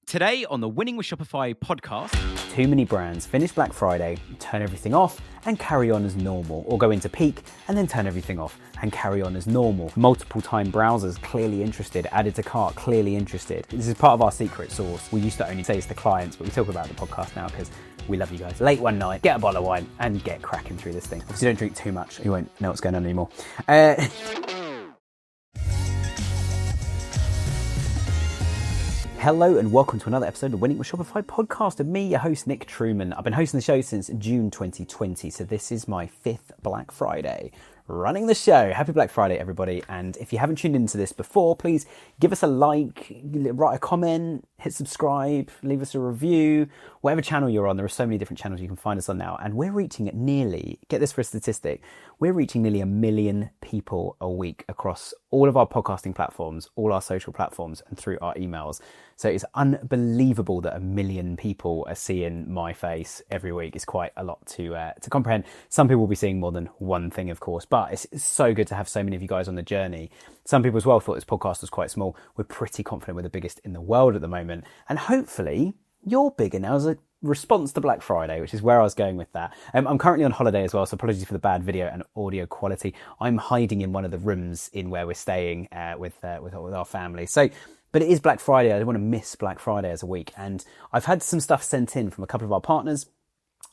Today on the Winning with Shopify podcast. Too many brands finish Black Friday, turn everything off and carry on as normal, or go into peak and then turn everything off and carry on as normal. Multiple time browsers clearly interested, added to cart clearly interested. This is part of our secret sauce. We used to only say it's the clients, but we talk about the podcast now because we love you guys. Late one night, get a bottle of wine and get cracking through this thing. Obviously don't drink too much, you won't know what's going on anymore. Hello and welcome to another episode of the Winning with Shopify podcast with me, your host, Nick Truman. I've been hosting the show since June 2020, so this is my 5th Black Friday running the show. Happy Black Friday, everybody. And if you haven't tuned into this before, please give us a like, write a comment, hit subscribe, leave us a review, whatever channel you're on. There are so many different channels you can find us on now. And we're reaching nearly, get this for a statistic, we're reaching nearly 1 million people a week across all of our podcasting platforms, all our social platforms, and through our emails. So it's unbelievable that 1 million people are seeing my face every week. It's quite a lot to comprehend. Some people will be seeing more than one thing, of course, but it's so good to have so many of you guys on the journey. Some people as well thought this podcast was quite small. We're pretty confident we're the biggest in the world at the moment. And hopefully you're bigger now as a response to Black Friday, which is where I was going with that. I'm currently on holiday as well, so apologies for the bad video and audio quality. I'm hiding in one of the rooms in where we're staying with our family. So, but it is Black Friday. I don't want to miss Black Friday as a week. And I've had some stuff sent in from a couple of our partners,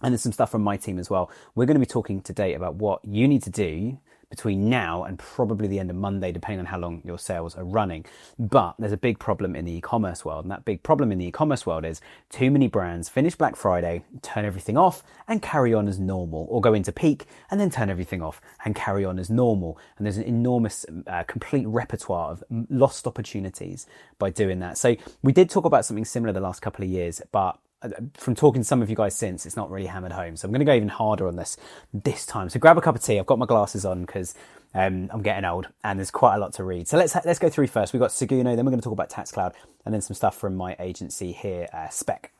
and there's some stuff from my team as well. We're going to be talking today about what you need to do between now and probably the end of Monday, depending on how long your sales are running. But there's a big problem in the e-commerce world. And that big problem in the e-commerce world is too many brands finish Black Friday, turn everything off and carry on as normal, or go into peak and then turn everything off and carry on as normal. And there's an enormous complete repertoire of lost opportunities by doing that. So we did talk about something similar the last couple of years, but from talking to some of you guys since, it's not really hammered home. So I'm going to go even harder on this time. So grab a cup of tea. I've got my glasses on because I'm getting old and there's quite a lot to read. So let's go through first. We've got Seguno, then we're going to talk about TaxCloud, and then some stuff from my agency here, Spec.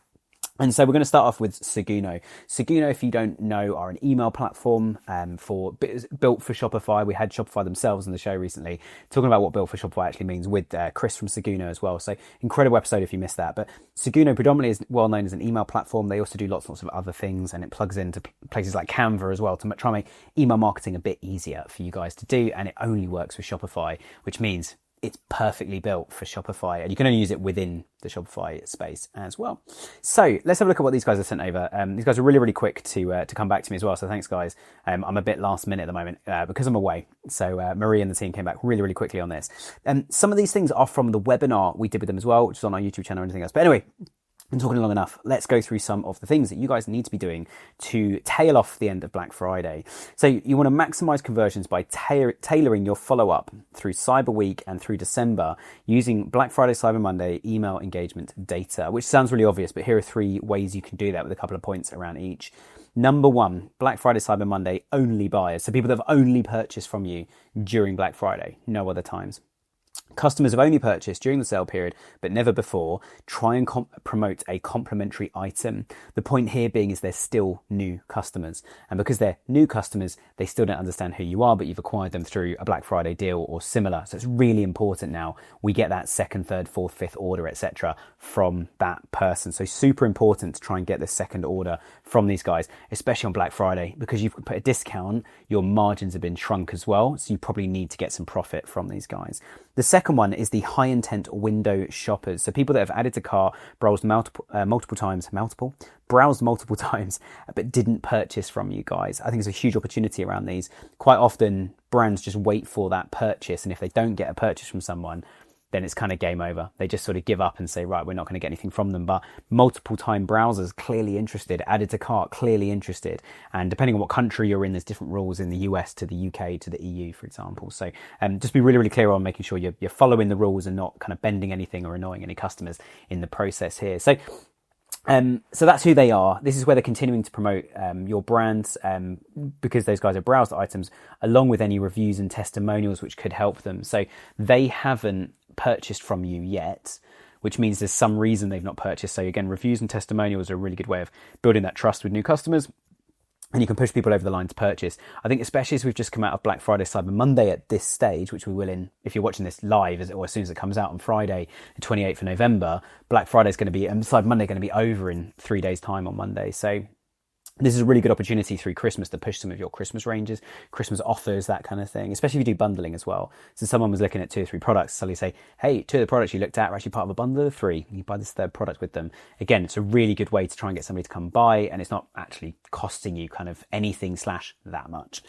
And so we're going to start off with Seguno. Seguno, if you don't know, are an email platform built for Shopify. We had Shopify themselves on the show recently, talking about what built for Shopify actually means with Chris from Seguno as well. So incredible episode if you missed that. But Seguno predominantly is well known as an email platform. They also do lots of other things, and it plugs into places like Canva as well to try and make email marketing a bit easier for you guys to do. And it only works with Shopify, which means it's perfectly built for Shopify, and you can only use it within the Shopify space as well. So let's have a look at what these guys have sent over. These guys are really, really quick to come back to me as well. So thanks, guys. I'm a bit last minute at the moment because I'm away. So Marie and the team came back really, really quickly on this. Some of these things are from the webinar we did with them as well, which is on our YouTube channel or anything else. But anyway, I'm talking long enough. Let's go through some of the things that you guys need to be doing to tail off the end of Black Friday. So you want to maximize conversions by tailoring your follow-up through Cyber Week and through December using Black Friday, Cyber Monday email engagement data, which sounds really obvious, but here are 3 ways you can do that with a couple of points around each. Number 1, Black Friday, Cyber Monday only buyers. So people that have only purchased from you during Black Friday, no other times. Customers have only purchased during the sale period, but never before. Try and promote a complimentary item. The point here being is they're still new customers. And because they're new customers, they still don't understand who you are, but you've acquired them through a Black Friday deal or similar. So it's really important now we get that 2nd, 3rd, 4th, 5th order, etc. from that person. So super important to try and get the 2nd order from these guys, especially on Black Friday, because you've put a discount, your margins have been shrunk as well. So you probably need to get some profit from these guys. The second one is the high intent window shoppers. So people that have added to cart, browsed multiple times, but didn't purchase from you guys. I think there's a huge opportunity around these. Quite often brands just wait for that purchase. And if they don't get a purchase from someone, then it's kind of game over. They just sort of give up and say, right, we're not going to get anything from them. But multiple time browsers clearly interested, added to cart clearly interested. And depending on what country you're in, there's different rules in the US to the UK to the EU, for example. So just be really, really clear on making sure you're following the rules and not kind of bending anything or annoying any customers in the process here. So that's who they are. This is where they're continuing to promote your brands because those guys have browsed the items along with any reviews and testimonials which could help them. So they haven't purchased from you yet, which means there's some reason they've not purchased. So again, reviews and testimonials are a really good way of building that trust with new customers. and you can push people over the line to purchase. I think especially as we've just come out of Black Friday, Cyber Monday at this stage, which we will if you're watching this live or as soon as it comes out on Friday, the 28th of November, Black Friday is going to be, and Cyber Monday going to be over in 3 days' time on Monday. So this is a really good opportunity through Christmas to push some of your Christmas ranges, Christmas offers, that kind of thing, especially if you do bundling as well. So someone was looking at 2 or 3 products, suddenly say, hey, 2 of the products you looked at are actually part of a bundle of 3. You buy this third product with them. Again, it's a really good way to try and get somebody to come buy, and it's not actually costing you kind of anything / that much.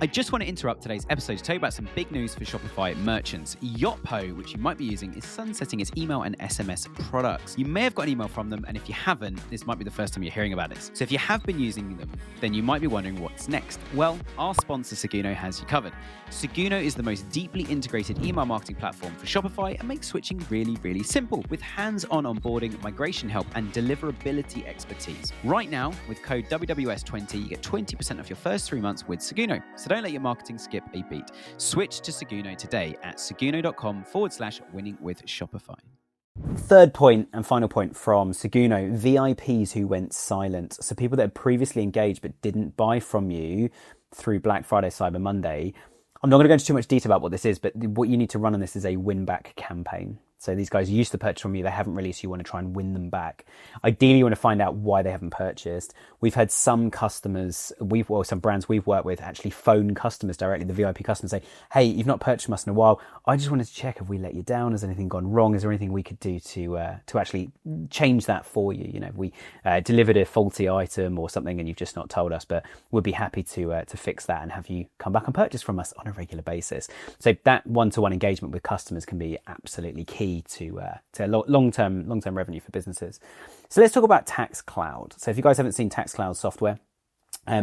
I just want to interrupt today's episode to tell you about some big news for Shopify merchants. Yotpo, which you might be using, is sunsetting its email and SMS products. You may have got an email from them, and if you haven't, this might be the first time you're hearing about this. So if you have been using them, then you might be wondering what's next. Well, our sponsor Seguno has you covered. Seguno is the most deeply integrated email marketing platform for Shopify and makes switching really, really simple with hands-on onboarding, migration help, and deliverability expertise. Right now, with code WWS20, you get 20% off your first 3 months with Seguno. So don't let your marketing skip a beat. Switch to Seguno today at seguno.com/winning with Shopify. Third point and final point from Seguno, VIPs who went silent. So people that had previously engaged but didn't buy from you through Black Friday, Cyber Monday. I'm not going to go into too much detail about what this is, but what you need to run on this is a win-back campaign. So these guys used to purchase from you, they haven't released, you want to try and win them back. Ideally, you want to find out why they haven't purchased. We've had some customers, some brands we've worked with actually phone customers directly, the VIP customers, say, hey, you've not purchased from us in a while. I just wanted to check if we let you down. Has anything gone wrong? Is there anything we could do to actually change that for you? You know, if we delivered a faulty item or something and you've just not told us, but we'd be happy to fix that and have you come back and purchase from us on a regular basis. So that one-to-one engagement with customers can be absolutely key to long-term revenue for businesses. So let's talk about Tax Cloud. So if you guys haven't seen Tax Cloud software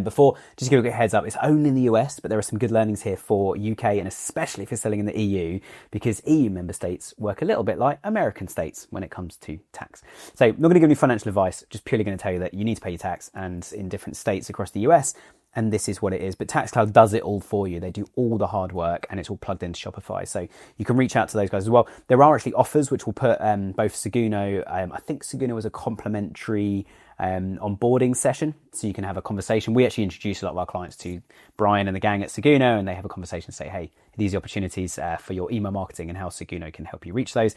before, just give a quick heads up. It's only in the US, but there are some good learnings here for UK, and especially if you're selling in the EU, because EU member states work a little bit like American states when it comes to tax. So I'm not going to give you financial advice, just purely going to tell you that you need to pay your tax, and in different states across the US, and this is what it is. But Tax Cloud does it all for you. They do all the hard work, and it's all plugged into Shopify. So you can reach out to those guys as well. There are actually offers which will put both Seguno, I think Seguno was a complimentary onboarding session, so you can have a conversation. We actually introduce a lot of our clients to Brian and the gang at Seguno, and they have a conversation and say, hey, these are opportunities for your email marketing and how Seguno can help you reach those.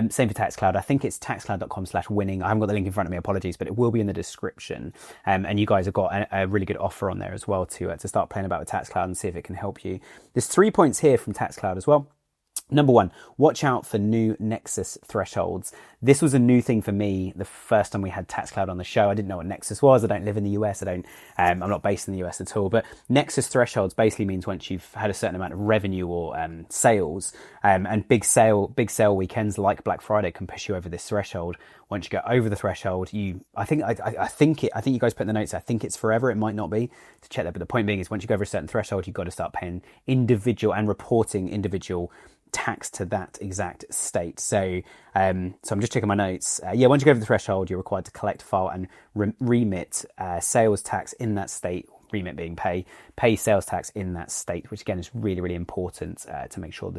Same for Tax Cloud. I think it's taxcloud.com/winning. I haven't got the link in front of me, apologies, but it will be in the description. And you guys have got a really good offer on there as well to start playing about with Tax Cloud and see if it can help you. There's 3 points here from Tax Cloud as well. Number 1, watch out for new Nexus thresholds. This was a new thing for me the first time we had Tax Cloud on the show. I didn't know what Nexus was. I don't live in the US. I'm not based in the US at all. But Nexus thresholds basically means once you've had a certain amount of revenue or sales, and big sale weekends like Black Friday can push you over this threshold. Once you get over the threshold, I think you guys put in the notes, I think it's forever. It might not be, to check that. But the point being is once you go over a certain threshold, you've got to start paying individual and reporting individual tax to that exact state. So I'm just checking my notes. Once you go over the threshold, you're required to collect, file, and remit sales tax in that state. Remit being pay sales tax in that state, which again is really, really important to make sure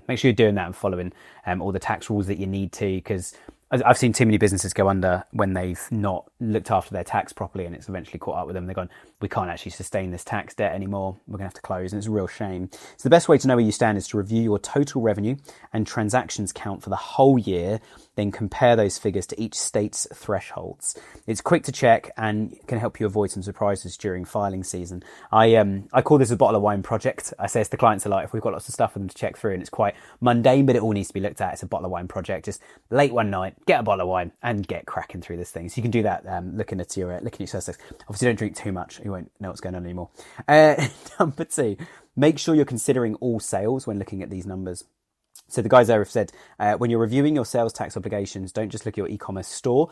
you're doing that and following all the tax rules that you need to, because I've seen too many businesses go under when they've not looked after their tax properly, and it's eventually caught up with them. They've gone, we can't actually sustain this tax debt anymore. We're going to have to close, and it's a real shame. So the best way to know where you stand is to review your total revenue and transactions count for the whole year, then compare those figures to each state's thresholds. It's quick to check and can help you avoid some surprises during filing season. I call this a bottle of wine project. I say it's the clients are like, if we've got lots of stuff for them to check through and it's quite mundane, but it all needs to be looked at. It's a bottle of wine project. Just late one night, get a bottle of wine and get cracking through this thing. So you can do that looking at your sales tax. Obviously, don't drink too much. You won't know what's going on anymore. Number 2, make sure you're considering all sales when looking at these numbers. So the guys there have said, when you're reviewing your sales tax obligations, don't just look at your e-commerce store.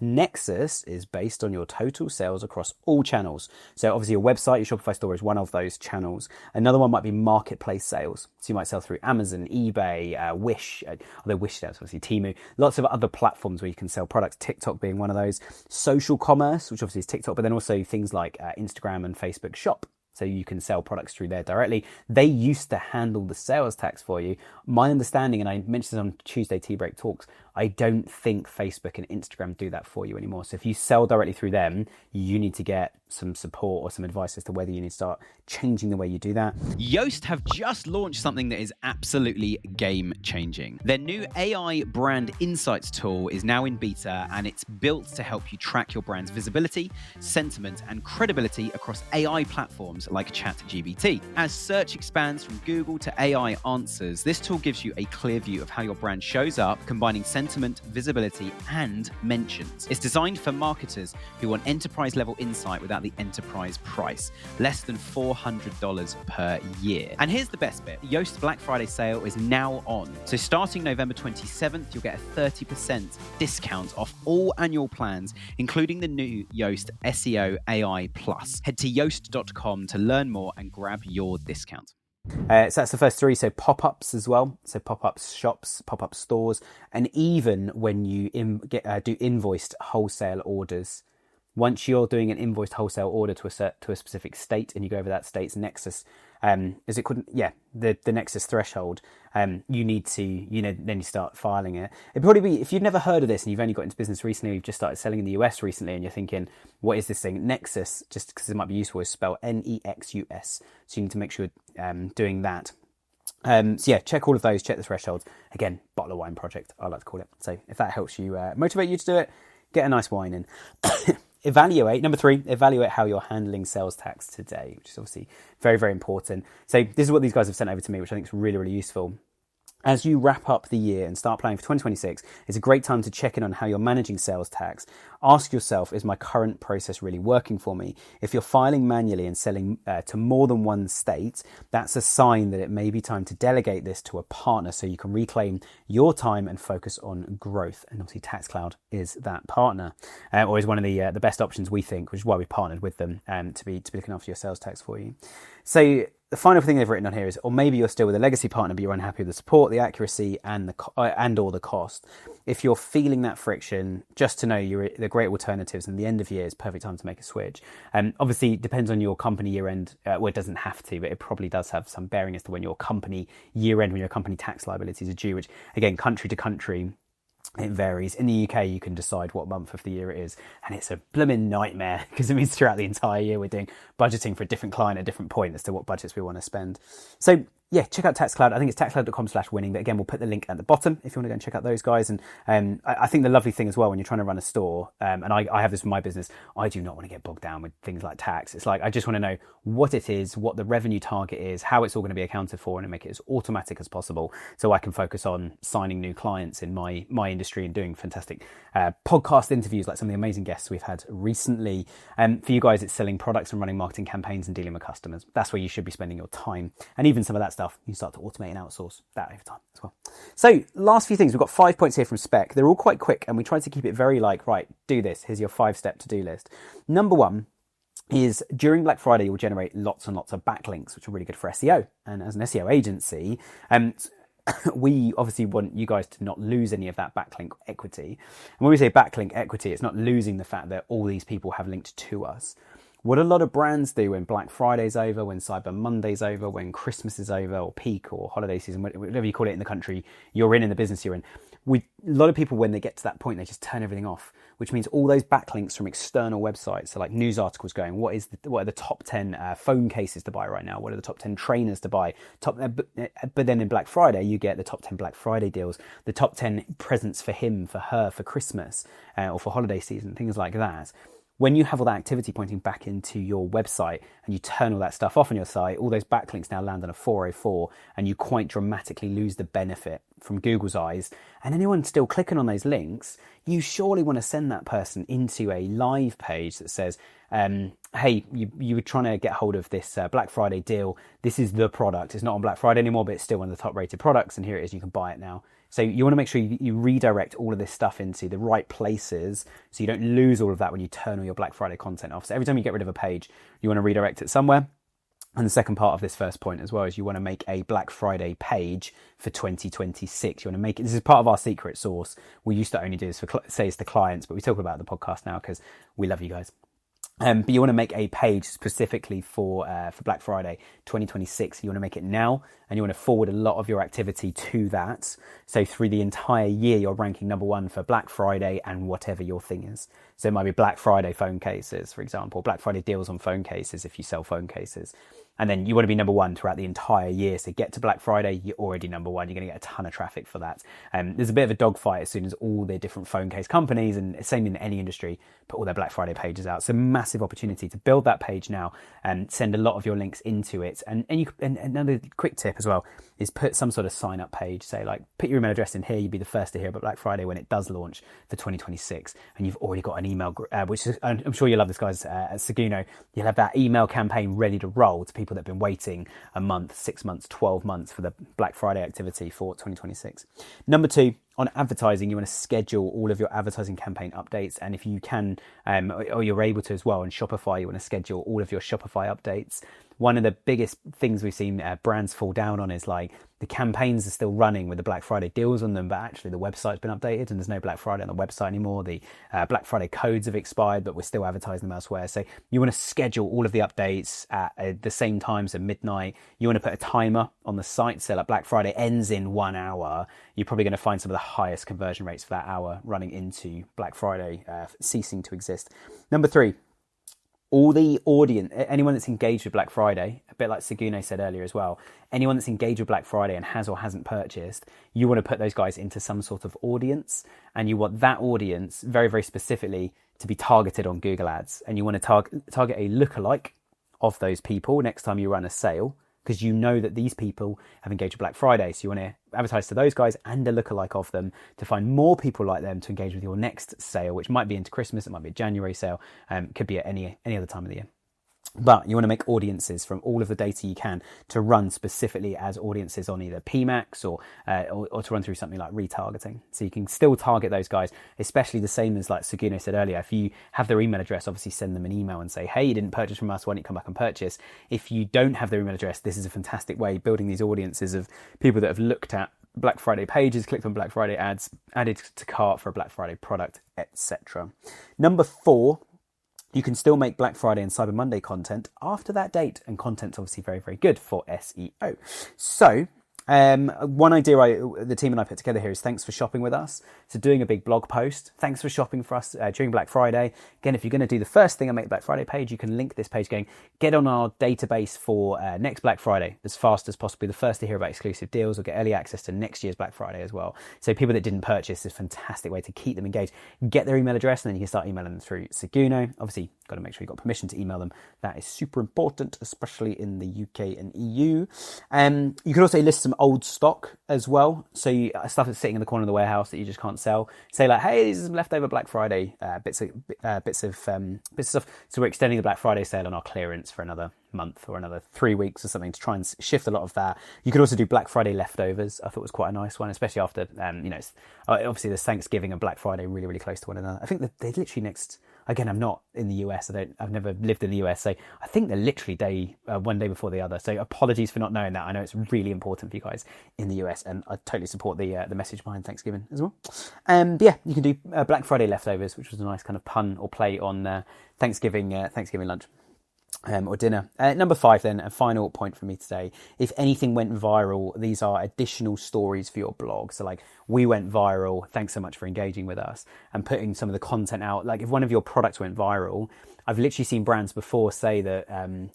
Nexus is based on your total sales across all channels. So obviously your website, your Shopify store is one of those channels. Another one might be marketplace sales. So you might sell through Amazon, eBay, Wish, although Wish sells obviously Temu. Lots of other platforms where you can sell products, TikTok being one of those. Social commerce, which obviously is TikTok, but then also things like Instagram and Facebook Shop. So you can sell products through there directly. They used to handle the sales tax for you. My understanding, and I mentioned this on Tuesday Tea Break Talks, I don't think Facebook and Instagram do that for you anymore. So if you sell directly through them, you need to get some support or some advice as to whether you need to start changing the way you do that. Yoast have just launched something that is absolutely game-changing. Their new AI brand insights tool is now in beta, and it's built to help you track your brand's visibility, sentiment, and credibility across AI platforms like ChatGPT. As search expands from Google to AI answers, this tool gives you a clear view of how your brand shows up, combining sentiment, visibility, and mentions. It's designed for marketers who want enterprise-level insight without the enterprise price, less than $400 per year. And here's the best bit. Yoast Black Friday sale is now on. So starting November 27th, you'll get a 30% discount off all annual plans, including the new Yoast SEO AI Plus. Head to yoast.com to learn more and grab your discount. So that's the first three. So pop-ups as well. So pop-up shops, pop-up stores, and even when you do invoiced wholesale orders. Once you're doing an invoiced wholesale order to a specific state, and you go over that state's nexus, the nexus threshold, you need to, then you start filing it. It'd probably be, if you've never heard of this and you've only got into business recently, you've just started selling in the US recently, and you're thinking, what is this thing? Nexus, just because it might be useful, is spelled Nexus. So you need to make sure doing that. Check all of those, check the thresholds. Again, bottle of wine project, I like to call it. So if that helps you motivate you to do it, get a nice wine in. Number 3, evaluate how you're handling sales tax today, which is obviously very, very important. So this is what these guys have sent over to me, which I think is really, really useful. As you wrap up the year and start planning for 2026, it's a great time to check in on how you're managing sales tax. Ask yourself, is my current process really working for me? If you're filing manually and selling to more than one state, that's a sign that it may be time to delegate this to a partner so you can reclaim your time and focus on growth. And obviously TaxCloud is that partner, or is one of the best options, we think, which is why we partnered with them to be looking after your sales tax for you. So the final thing they've written on here is, or maybe you're still with a legacy partner, but you're unhappy with the support, the accuracy, and or the cost. If you're feeling that friction, just to know the great alternatives, and the end of year is perfect time to make a switch. Obviously, it depends on your company year end. Well, it doesn't have to, but it probably does have some bearing as to when your company year end, when your company tax liabilities are due, which again, country to country, it varies. In the UK, you can decide what month of the year it is, and it's a blooming nightmare because it means throughout the entire year we're doing budgeting for a different client at a different point as to what budgets we want to spend. So yeah, check out TaxCloud. I think it's taxcloud.com/winning, but again, we'll put the link at the bottom if you want to go and check out those guys. And I think the lovely thing as well, when you're trying to run a store, and I have this with my business, I do not want to get bogged down with things like tax. It's like, I just want to know what it is, what the revenue target is, how it's all going to be accounted for, and make it as automatic as possible so I can focus on signing new clients in my industry and doing fantastic podcast interviews like some of the amazing guests we've had recently. For you guys, it's selling products and running marketing campaigns and dealing with customers. That's where you should be spending your time. And even some of that stuff, you start to automate and outsource that over time as well. So last few things, we've got 5 points here from Spec. They're all quite quick, and we try to keep it very right, do this. Here's your 5-step to-do list. Number 1 is, during Black Friday, you'll generate lots and lots of backlinks, which are really good for SEO. And as an SEO agency, we obviously want you guys to not lose any of that backlink equity. And when we say backlink equity, it's not losing the fact that all these people have linked to us. What a lot of brands do when Black Friday's over, when Cyber Monday's over, when Christmas is over, or peak, or holiday season, whatever you call it in the country you're in the business you're in. A lot of people, when they get to that point, they just turn everything off, which means all those backlinks from external websites, so like news articles going, what are the top 10 phone cases to buy right now? What are the top 10 trainers to buy? But then in Black Friday, you get the top 10 Black Friday deals, the top 10 presents for him, for her, for Christmas, or for holiday season, things like that. When you have all that activity pointing back into your website and you turn all that stuff off on your site, all those backlinks now land on a 404, and you quite dramatically lose the benefit from Google's eyes. And anyone still clicking on those links, you surely want to send that person into a live page that says, hey, you were trying to get hold of this Black Friday deal. This is the product. It's not on Black Friday anymore, but it's still one of the top rated products. And here it is. You can buy it now. So you want to make sure you redirect all of this stuff into the right places so you don't lose all of that when you turn all your Black Friday content off. So every time you get rid of a page, you want to redirect it somewhere. And the second part of this first point as well is you want to make a Black Friday page for 2026. You want to make it, this is part of our secret sauce. We used to only do this for sales to clients, but we talk about the podcast now because we love you guys. But you want to make a page specifically for Black Friday 2026. You want to make it now, and you want to forward a lot of your activity to that. So through the entire year, you're ranking number one for Black Friday and whatever your thing is. So it might be Black Friday phone cases, for example, Black Friday deals on phone cases if you sell phone cases. And then you want to be number one throughout the entire year. So get to Black Friday, you're already number one. You're going to get a ton of traffic for that. There's a bit of a dogfight as soon as all the different phone case companies, and same in any industry, put all their Black Friday pages out. So massive opportunity to build that page now and send a lot of your links into it. And another quick tip as well is put some sort of sign up page. Say like, put your email address in here. You'd be the first to hear about Black Friday when it does launch for 2026. And you've already got an email, which is, I'm sure you'll love this, guys, at Seguno. You'll have that email campaign ready to roll to people that have been waiting a month, 6 months, 12 months for the Black Friday activity for 2026. Number two, on advertising, you want to schedule all of your advertising campaign updates. And if you can, or you're able to as well, on Shopify, you want to schedule all of your Shopify updates. One of the biggest things we've seen brands fall down on is like the campaigns are still running with the Black Friday deals on them, but actually the website's been updated and there's no Black Friday on the website anymore. The Black Friday codes have expired, but we're still advertising them elsewhere. So you want to schedule all of the updates at the same time, so midnight. You want to put a timer on the site, so like Black Friday ends in 1 hour. You're probably going to find some of the highest conversion rates for that hour running into Black Friday ceasing to exist. Number three, all the audience, anyone that's engaged with Black Friday, a bit like Seguno said earlier as well, anyone that's engaged with Black Friday and has or hasn't purchased, you want to put those guys into some sort of audience, and you want that audience very, very specifically to be targeted on Google Ads. And you want to target a lookalike of those people next time you run a sale, because you know that these people have engaged with Black Friday. So you want to advertise to those guys and a lookalike of them to find more people like them to engage with your next sale, which might be into Christmas, it might be a January sale, could be at any other time of the year. But you want to make audiences from all of the data you can to run specifically as audiences on either PMAX or to run through something like retargeting. So you can still target those guys, especially the same as like Seguno said earlier. If you have their email address, obviously send them an email and say, hey, you didn't purchase from us, why don't you come back and purchase? If you don't have their email address, this is a fantastic way of building these audiences of people that have looked at Black Friday pages, clicked on Black Friday ads, added to cart for a Black Friday product, etc. Number four, you can still make Black Friday and Cyber Monday content after that date, and content's obviously very, very good for SEO. So one idea the team and I put together here is thanks for shopping with us. So doing a big blog post, thanks for shopping for us during Black Friday. Again, if you're going to do the first thing and make the Black Friday page, you can link this page going, get on our database for next Black Friday as fast as possible. The first to hear about exclusive deals or get early access to next year's Black Friday as well. So people that didn't purchase is a fantastic way to keep them engaged. Get their email address and then you can start emailing them through Seguno. Obviously, got to make sure you've got permission to email them. That is super important, especially in the UK and EU. You can also list some old stock as well. So stuff that's sitting in the corner of the warehouse that you just can't sell. Say like, hey, this is leftover Black Friday bits of stuff. So we're extending the Black Friday sale on our clearance for another month or another 3 weeks or something to try and shift a lot of that. You could also do Black Friday leftovers. I thought was quite a nice one, especially after obviously there's Thanksgiving and Black Friday really, really close to one another. I think that they're literally next. Again, I'm not in the US. I've never lived in the US, so I think they're literally one day before the other. So apologies for not knowing that. I know it's really important for you guys in the US, and I totally support the message behind Thanksgiving as well. But yeah, you can do Black Friday leftovers, which was a nice kind of pun or play on Thanksgiving lunch. Or dinner. Number five then, a final point for me today. If anything went viral, these are additional stories for your blog. So like, we went viral, thanks so much for engaging with us and putting some of the content out. Like if one of your products went viral, I've literally seen brands before say that,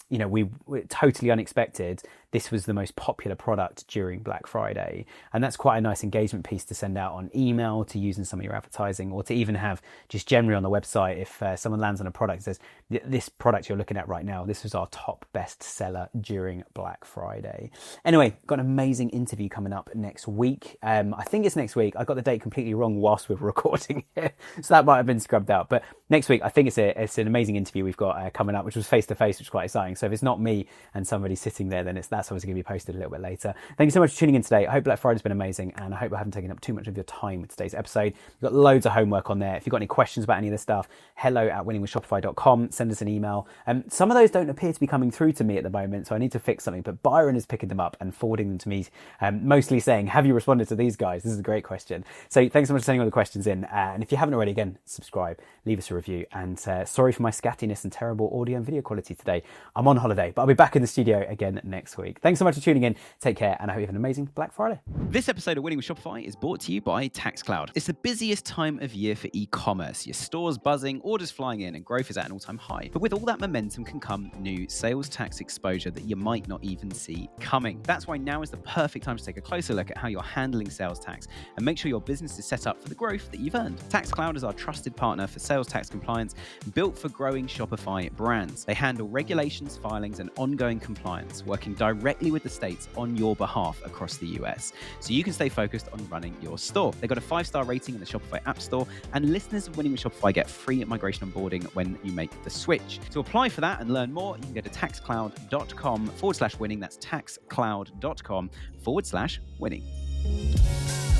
we totally unexpected. This was the most popular product during Black Friday. And that's quite a nice engagement piece to send out on email, to use in some of your advertising, or to even have just generally on the website. If someone lands on a product and says, this product you're looking at right now, this was our top best seller during Black Friday. Anyway, got an amazing interview coming up next week. I think it's next week. I got the date completely wrong whilst we were recording here, so that might have been scrubbed out. But next week, I think it's an amazing interview we've got coming up, which was face-to-face, which is quite exciting. So if it's not me and somebody sitting there, then that's obviously going to be posted a little bit later. Thank you so much for tuning in today. I hope Black Friday's been amazing, and I hope I haven't taken up too much of your time with today's episode. We've got loads of homework on there. If you've got any questions about any of this stuff, hello@winningwithshopify.com. Send us an email. Some of those don't appear to be coming through to me at the moment, so I need to fix something, but Byron is picking them up and forwarding them to me, mostly saying, have you responded to these guys? This is great. great question. So thanks so much for sending all the questions in. And if you haven't already, again, subscribe, leave us a review. And sorry for my scattiness and terrible audio and video quality today. I'm on holiday, but I'll be back in the studio again next week. Thanks so much for tuning in. Take care, and I hope you have an amazing Black Friday. This episode of Winning with Shopify is brought to you by TaxCloud. It's the busiest time of year for e-commerce. Your store's buzzing, orders flying in, and growth is at an all-time high. But with all that momentum can come new sales tax exposure that you might not even see coming. That's why now is the perfect time to take a closer look at how you're handling sales tax and make sure your business is set up for the growth that you've earned. TaxCloud is our trusted partner for sales tax compliance, built for growing Shopify brands. They handle regulations, filings, and ongoing compliance, working directly with the states on your behalf across the US, so you can stay focused on running your store. They've got a 5-star rating in the Shopify App Store, and listeners of Winning with Shopify get free migration onboarding when you make the switch. To apply for that and learn more, you can go to taxcloud.com/winning. That's taxcloud.com/winning.